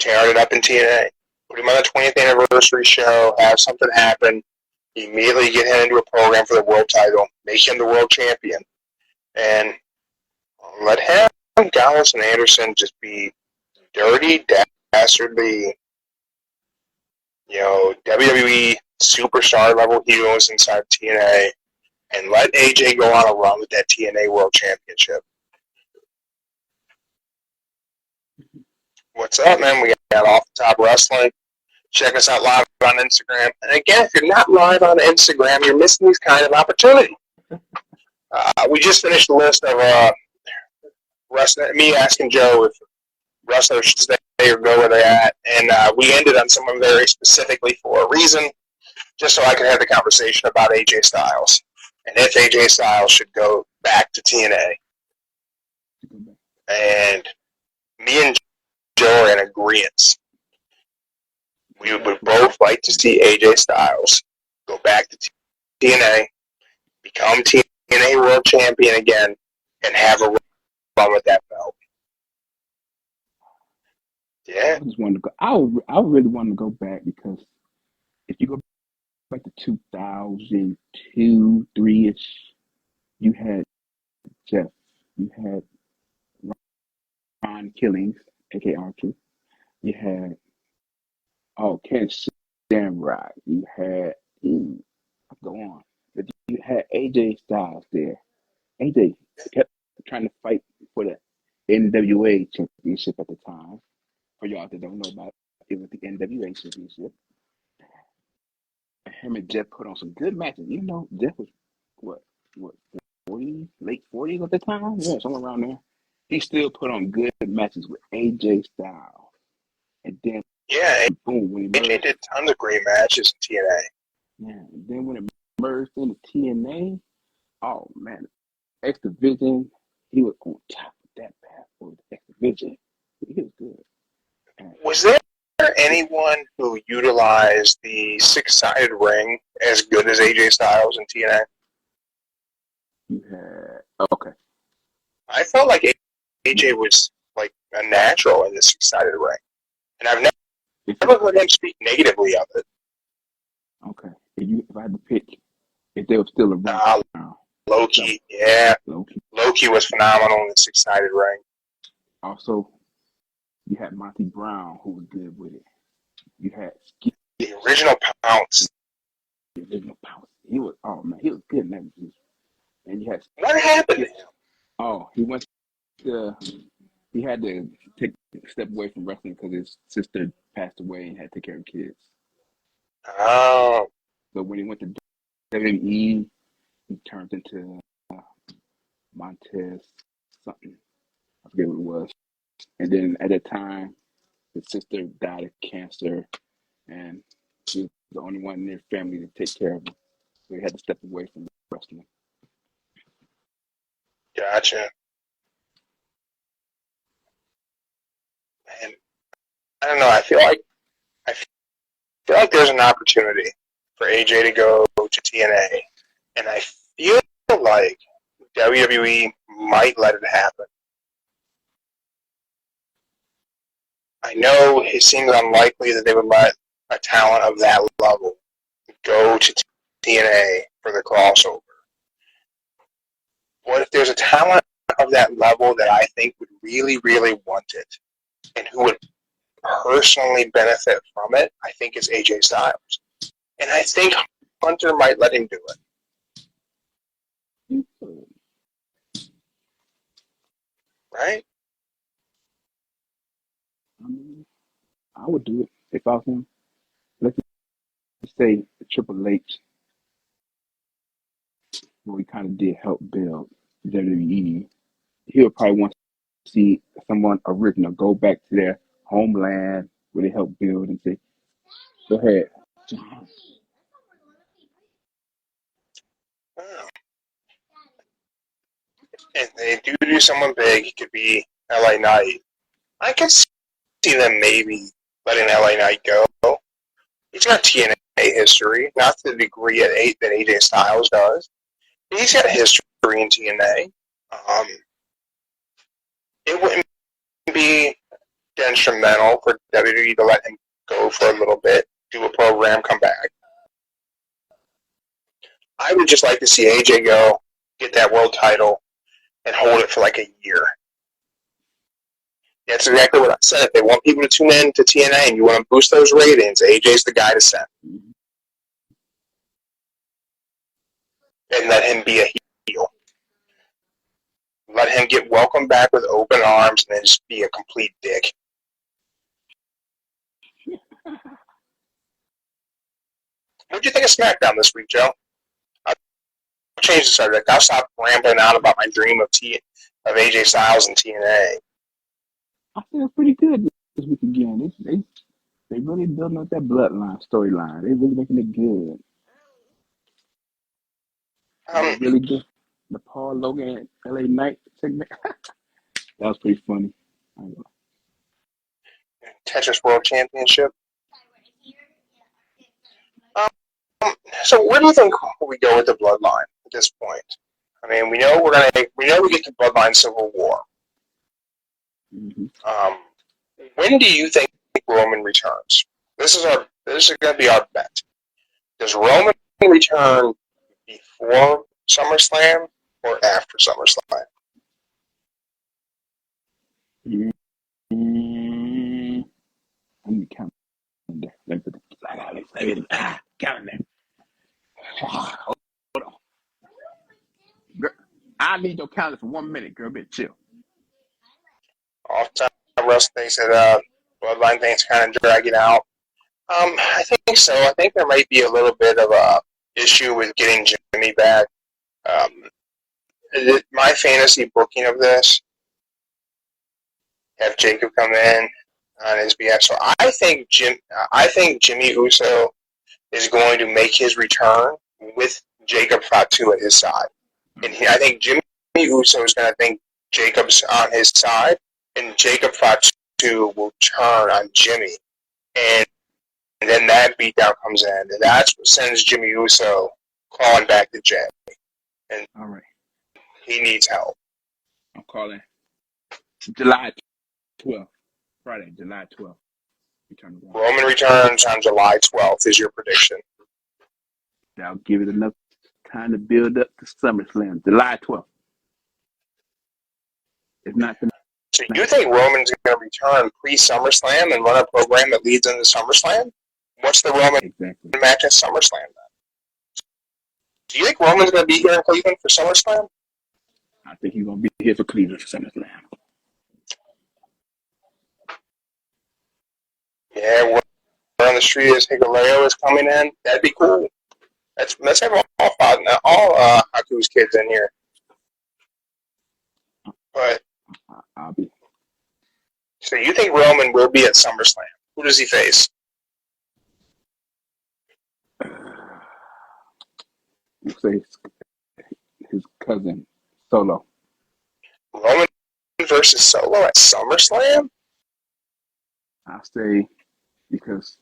tearing it up in TNA. Put him on the 20th anniversary show, have something happen, immediately get him into a program for the world title, make him the world champion, and let him, Gallus, and Anderson just be dirty, dastardly, WWE superstar level heroes inside TNA, and let AJ go on a run with that TNA World Championship. What's up, man? We got Off the Top Wrestling. Check us out live on Instagram. And again, if you're not live on Instagram, you're missing these kind of opportunities. We just finished the list of me asking Joe if wrestlers should stay or go where they're at, and we ended on someone very specifically for a reason, just so I could have the conversation about AJ Styles, and if AJ Styles should go back to TNA. And me and Joe are in agreement. We would both like to see AJ Styles go back to TNA, become TNA World Champion again, and have a run with that belt. Yeah. I just wanted to go. I really wanted to go back, because if you go back to 2002, 3-ish, you had Jeff, you had Ron Killings, aka Archer, you had Ken Shamrock, you had go on, but you had AJ Styles there. AJ kept trying to fight for the NWA championship at the time. For y'all that don't know about it, it was the NWA championship. Him and Jeff put on some good matches. Even though Jeff was what 40, late 40s at the time, yeah, somewhere around there. He still put on good matches with AJ Styles. And then boom, when he merged, AJ did tons of great matches in TNA. Yeah, and then when it merged into TNA, oh man, X Division, he was on top of that path for the X Division. He was good. Was there anyone who utilized the six-sided ring as good as AJ Styles in TNA? You had okay. I felt like AJ was like a natural in the six-sided ring, and I've never heard him speak negatively of it. Okay, if I had to pick, if they were still around, Loki, yeah, Loki was phenomenal in the six-sided ring. Also, you had Monty Brown, who was good with it. You had the original Pounce. The original Pounce. He was he was good in that. And you had what happened to him? Oh, he had to take a step away from wrestling because his sister passed away and had to take care of kids. Oh. So when he went to WWE, he turned into Montez something. I forget what it was. And then at that time, his sister died of cancer, and he was the only one in their family to take care of him. So he had to step away from wrestling. Gotcha. And I don't know. I feel like there's an opportunity for AJ to go to TNA, and I feel like WWE might let it happen. I know it seems unlikely that they would let a talent of that level go to TNA for the crossover. But if there's a talent of that level that I think would really, really want it, and who would personally benefit from it, I think it's AJ Styles. And I think Hunter might let him do it. right? I mean, I would do it if I was him. Let's just say Triple H, where we kind of did help build WWE. He would probably want to see someone original go back to their homeland where they helped build and say, "Go ahead." Oh. If they do someone big, it could be LA Knight. I could see them maybe letting LA Knight go. He's got TNA history, not to the degree at 8 that AJ Styles does. He's got history in TNA. It wouldn't be detrimental for WWE to let him go for a little bit, do a program, come back. I would just like to see AJ go, get that world title, and hold it for like a year. That's exactly what I said. If they want people to tune in to TNA and you want to boost those ratings, AJ's the guy to send. And let him be a heel. Let him get welcomed back with open arms and then just be a complete dick. What do you think of SmackDown this week, Joe? I'll change the subject. I'll stop rambling on about my dream of AJ Styles and TNA. I feel pretty good this week again. They really building up that bloodline storyline. They really making it good. They really good. The Paul Logan LA Knight segment. That was pretty funny. Tetris World Championship. So where do you think we go with the bloodline at this point? I mean, we know we get to Bloodline Civil War. Mm-hmm. When do you think Roman returns? This is going to be our bet. Does Roman return before SummerSlam or after SummerSlam? Mm-hmm. Let me count there. Let me put the count there. Hold on. Girl, I need your calendar for 1 minute, girl. Bit chill. Off-time Russ thinks that Bloodline thing's kind of dragging out. I think so. I think there might be a little bit of a issue with getting Jimmy back. My fantasy booking of this, have Jacob come in on his behalf. So I think Jimmy Uso is going to make his return with Jacob Fatu at his side. And I think Jimmy Uso is going to think Jacob's on his side, and Jacob Fatu will turn on Jimmy. And then that beatdown comes in, and that's what sends Jimmy Uso calling back to Jay. And all right, he needs help. I'm calling July 12th, Friday, July 12th. Roman returns on July 12th is your prediction. That'll give it enough time to build up to SummerSlam, July 12th. If not, so you think Roman's going to return pre-SummerSlam and run a program that leads into SummerSlam? What's the Roman match at SummerSlam then? Do you think Roman's going to be here in Cleveland for SummerSlam? I think he's going to be here for Cleveland for SummerSlam. Yeah, we're on the street as Hikuleo is coming in. That'd be cool. Let's have all Haku's kids in here. But I'll be. So you think Roman will be at SummerSlam? Who does he face? You say his cousin Solo. Roman versus Solo at SummerSlam? I say because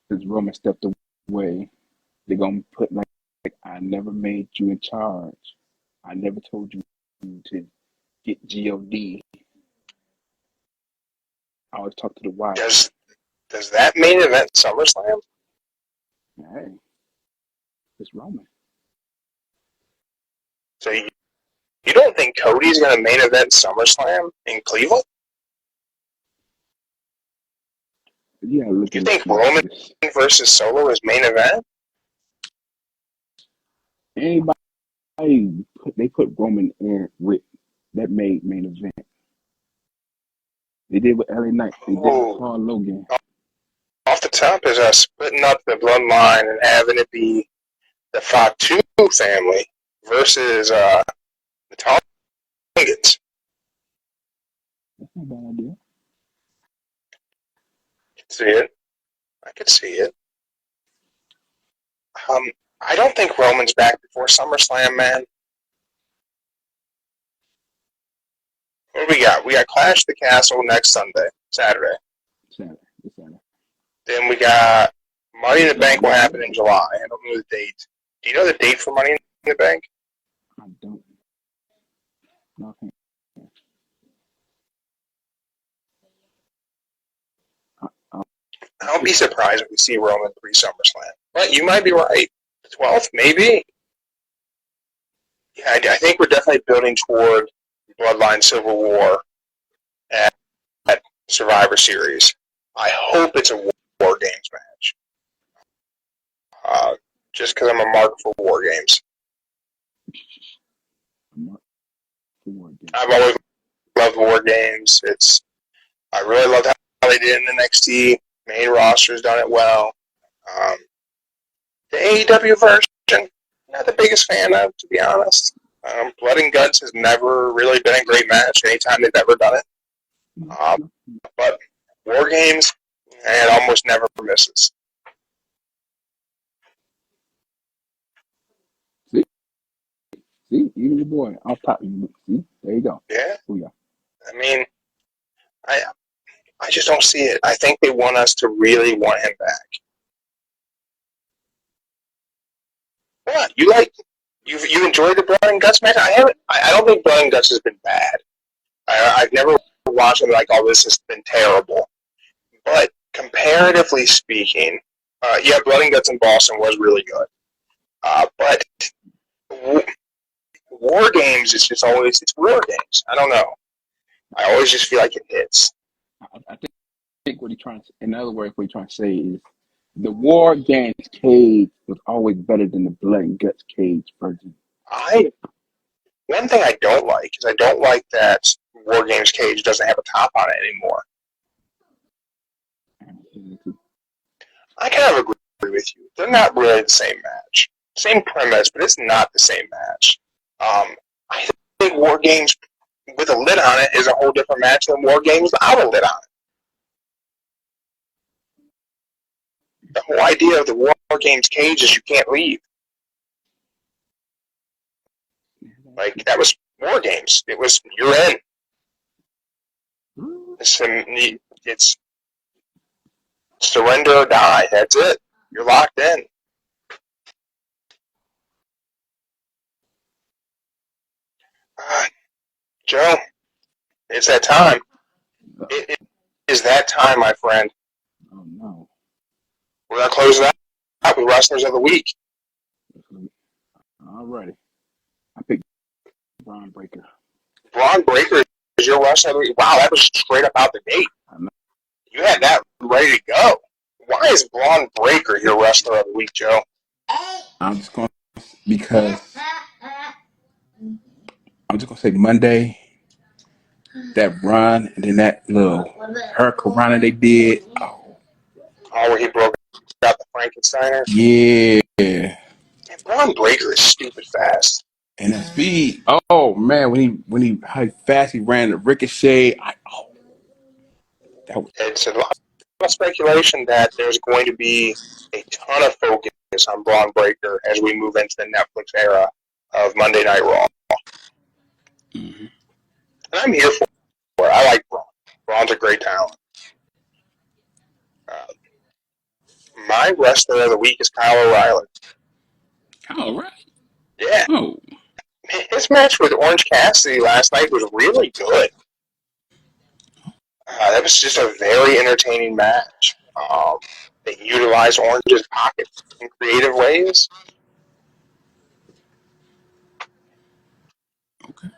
since Roman stepped away, they're gonna put like I never made you in charge. I never told you to get God. I always talk to the wife. Does that main event SummerSlam? Hey, it's Roman. So you don't think Cody's going to main event SummerSlam in Cleveland? Yeah, you think Roman versus Solo is main event? Anybody they put Roman in with that made main event. They did with LA Knight. They did with Ooh, Paul Logan. off the top is splitting up the bloodline and having it be the Fatu family versus the Tongans. That's not a bad idea. See it? I could see it. I don't think Roman's back before SummerSlam, man. What do we got? We got Clash the Castle next Saturday. Saturday. Then we got Money in the Bank will happen in July. I don't know the date. Do you know the date for Money in the Bank? I don't. No, I can't. I don't be surprised if we see Roman pre-SummerSlam. But you might be right. The 12th, maybe. Yeah, I think we're definitely building toward Bloodline Civil War at Survivor Series. I hope it's a War Games match. Just because I'm a mark for War Games. I've always loved War Games. I really loved how they did in NXT. Main roster's done it well. The AEW version, not the biggest fan of, to be honest. Blood and Guts has never really been a great match anytime they've ever done it. But War Games, it almost never misses. See, even your boy off top. See, there you go. Yeah. Booyah. I mean, I just don't see it. I think they want us to really want him back. What? You enjoyed the Blood and Guts match? I don't think Blood and Guts has been bad. I've never watched it like, oh, this has been terrible. But comparatively speaking, Blood and Guts in Boston was really good. But War Games is just always, it's War Games. I don't know. I always just feel like it hits. I think what he's trying to, in other words, what he's trying to say is the War Games cage was always better than the Blood and Guts cage version. One thing I don't like is I don't like that War Games cage doesn't have a top on it anymore. I kind of agree with you. They're not really the same match. Same premise, but it's not the same match. I think War Games with a lid on it is a whole different match than War Games without a lid on it. The whole idea of the War Games cage is you can't leave. Like, that was War Games. It was, you're in. It's surrender or die. That's it. You're locked in. Joe, it's that time. It is that time, my friend. Oh, no. We're going to close it out with Wrestlers of the Week. All righty. I picked Braun Breaker. Braun Breaker is your Wrestler of the Week. Wow, that was straight up out the gate. You had that ready to go. Why is Braun Breaker your Wrestler of the Week, Joe? I'm just going to, because I'm just going to say Monday, that run, and then that little Hurricane they did. Oh, where he broke out the Frankensteiner? Yeah. And Braun Breaker is stupid fast. And that speed. Oh, man, how fast he ran the Ricochet. It's a lot of speculation that there's going to be a ton of focus on Braun Breaker as we move into the Netflix era of Monday Night Raw. Mm-hmm. And I'm here for it. I like Braun. Braun's a great talent. My Wrestler of the Week is Kyle O'Reilly. Kyle O'Reilly? Yeah. Oh. His match with Orange Cassidy last night was really good. That was just a very entertaining match. They utilized Orange's pocket in creative ways. Okay.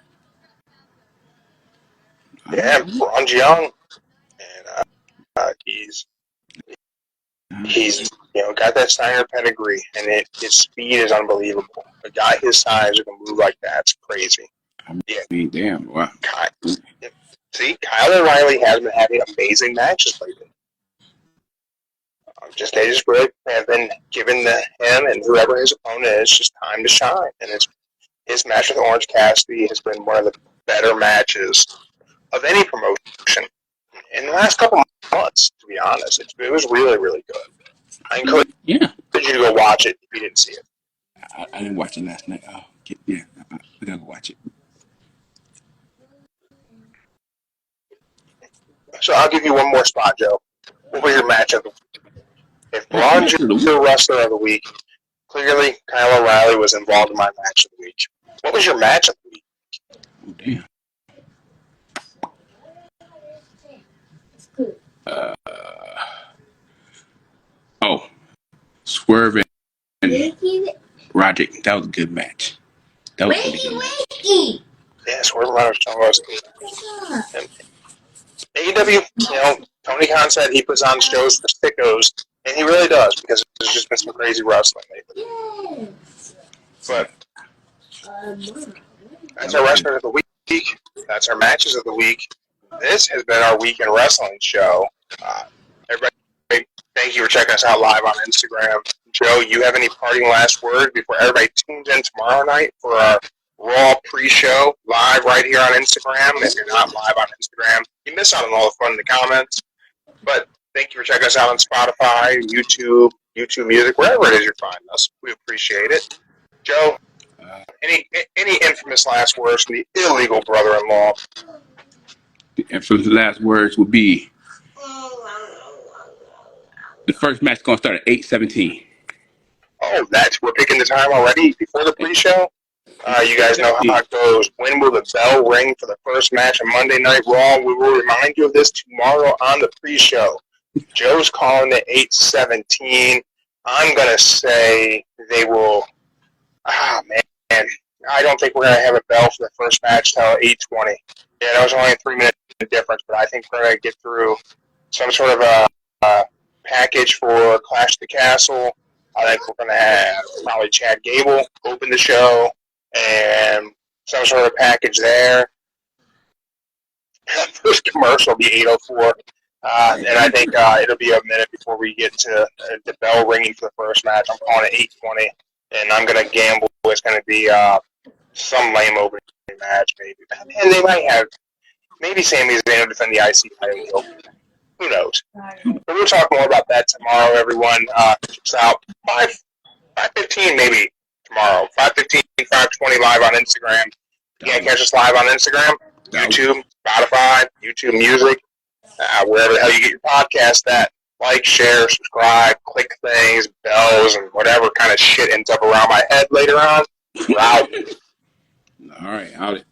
Yeah, Braun's young, and he's got that Steiner pedigree, and his speed is unbelievable. A guy his size who can move like that's crazy. Yeah. Damn. Wow. See, Kyle O'Reilly has been having amazing matches lately. They just really have been giving him and whoever his opponent is just time to shine. And his match with Orange Cassidy has been one of the better matches of any promotion in the last couple months, to be honest. It was really, really good. I encourage you to go watch it if you didn't see it. I didn't watch it last night. I gotta go watch it. So I'll give you one more spot, Joe. What was your match of the week? If Braun's your wrestler of the week, clearly Kyle O'Reilly was involved in my match of the week. What was your match of the week? Oh, damn. Swerve and Roderick. That was a good match. That was a really good match. Yeah, Swerve and Roderick was a good match. AEW, Tony Khan said he puts on shows for sickos, and he really does, because there's just been some crazy wrestling lately. But that's our wrestler of the week. That's our matches of the week. This has been our weekend wrestling show. Everybody, thank you for checking us out live on Instagram. Joe, you have any parting last words before everybody tunes in tomorrow night for our Raw pre-show live right here on Instagram? If you're not live on Instagram, you miss out on all the fun in the comments. But thank you for checking us out on Spotify, YouTube Music, wherever it is you're finding us. We appreciate it. Joe, any infamous last words from the illegal brother-in-law? The infamous last words would be the first match is going to start at 8:17. Oh, we're picking the time already before the pre-show? You guys know how it goes. When will the bell ring for the first match of Monday Night Raw? We will remind you of this tomorrow on the pre-show. Joe's calling it 8:17. I'm going to say they will... man. I don't think we're going to have a bell for the first match till 8:20. Yeah, that was only a 3-minute difference, but I think we're going to get through some sort of a package for Clash of the Castle. I think we're going to have probably Chad Gable open the show and some sort of package there. First commercial will be 8:04. And I think it'll be a minute before we get to the bell ringing for the first match. I'm calling it 8:20, and I'm going to gamble it's going to be some lame opening match, maybe. And they might have, maybe Sami Zayn will defend the IC title. Who knows? But we'll talk more about that tomorrow, everyone. Check us out. 5:15 maybe tomorrow. 5:15, 5:20 live on Instagram. You can't catch us live on Instagram, YouTube, Spotify, YouTube Music, wherever the hell you get your podcast at. Like, share, subscribe, click things, bells, and whatever kind of shit ends up around my head later on. We're out. All right, out.